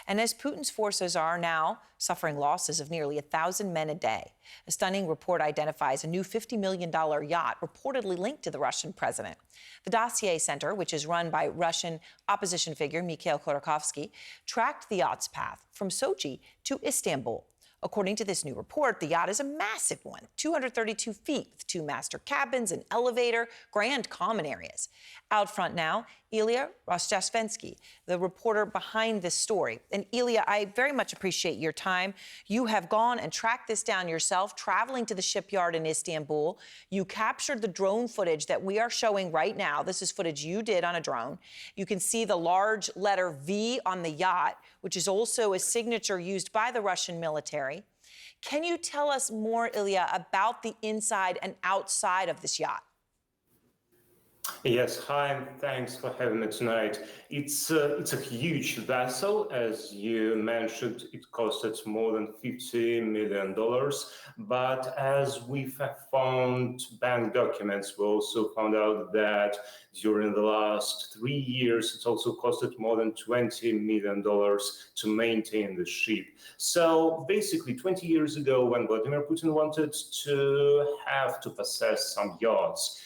and as Putin's forces are now suffering losses of nearly 1,000 men a day. A stunning report identifies a new $50 million yacht reportedly linked to the Russian president. The Dossier Center, which is run by Russian opposition figure Mikhail Khodorkovsky, tracked the yacht's path from Sochi to Istanbul. According to this new report, the yacht is a massive one, 232 feet, with two master cabins, an elevator, grand common areas. Out front now, Ilya Rostashvensky, the reporter behind this story. And Ilya, I very much appreciate your time. You have gone and tracked this down yourself, traveling to the shipyard in Istanbul. You captured the drone footage that we are showing right now. This is footage you did on a drone. You can see the large letter V on the yacht, which is also a signature used by the Russian military. Can you tell us more, Ilya, about the inside and outside of this yacht? Yes, hi, and thanks for having me tonight. It's a huge vessel, as you mentioned. It costed more than $50 million. But as we have found bank documents, we also found out that during the last 3 years, it also costed more than $20 million to maintain the ship. So basically, 20 years ago, when Vladimir Putin wanted to possess some yachts,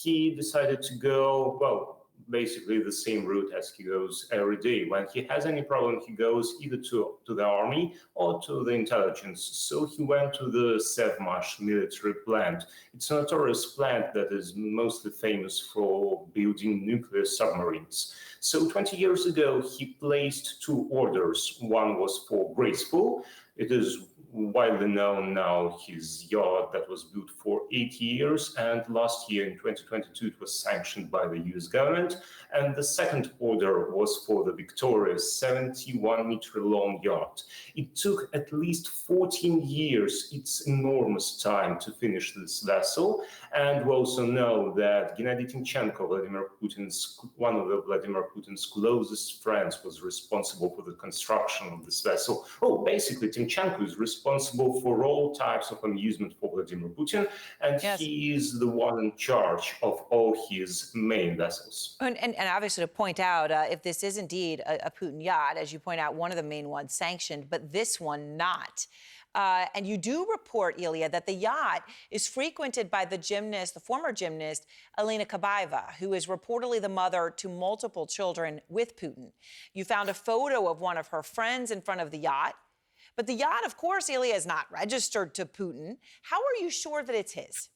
he decided to go, well, basically the same route as he goes every day. When he has any problem, he goes either to the army or to the intelligence. So he went to the Sevmash military plant. It's a notorious plant that is mostly famous for building nuclear submarines. So 20 years ago, he placed two orders. One was for Graceful. It is widely known now, his yacht that was built for 8 years, and last year in 2022 it was sanctioned by the US government. And the second order was for the Victoria, 71-meter long yacht. It took at least 14 years, it's enormous time, to finish this vessel. And we also know that Gennady Timchenko, one of Vladimir Putin's closest friends, was responsible for the construction of this vessel. Oh, basically, Timchenko is responsible for all types of amusement for Vladimir Putin, and Yes. he is the one in charge of all his main vessels. And obviously, to point out, if this is indeed a Putin yacht, as you point out, one of the main ones sanctioned, but this one not. And you do report, Ilya, that the yacht is frequented by the former gymnast, Elena Kabaeva, who is reportedly the mother to multiple children with Putin. You found a photo of one of her friends in front of the yacht. But the yacht, of course, Ilya, is not registered to Putin. How are you sure that it's his?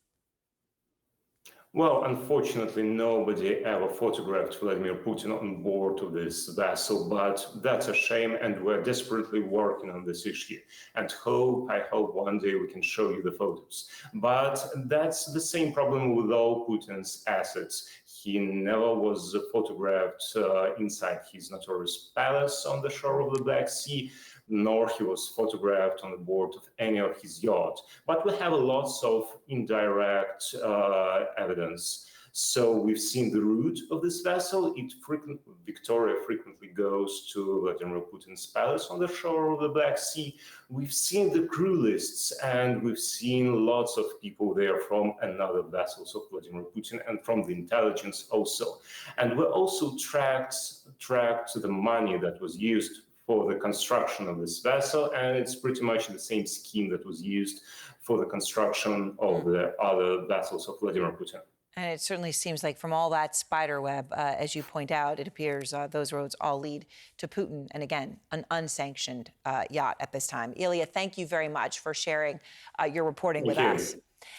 Well, unfortunately, nobody ever photographed Vladimir Putin on board of this vessel, but that's a shame, and we're desperately working on this issue. And I hope one day we can show you the photos. But that's the same problem with all Putin's assets. He never was photographed inside his notorious palace on the shore of the Black Sea, nor he was photographed on the board of any of his yachts. But we have lots of indirect evidence. So we've seen the route of this vessel. Victoria frequently goes to Vladimir Putin's palace on the shore of the Black Sea. We've seen the crew lists, and we've seen lots of people there from another vessels of Vladimir Putin and from the intelligence also. And we also tracked the money that was used for the construction of this vessel, and it's pretty much the same scheme that was used for the construction of the other vessels of Vladimir Putin. And it certainly seems like from all that spider web, as you point out, it appears those roads all lead to Putin. And again, an unsanctioned yacht at this time. Ilya, thank you very much for sharing your reporting with us.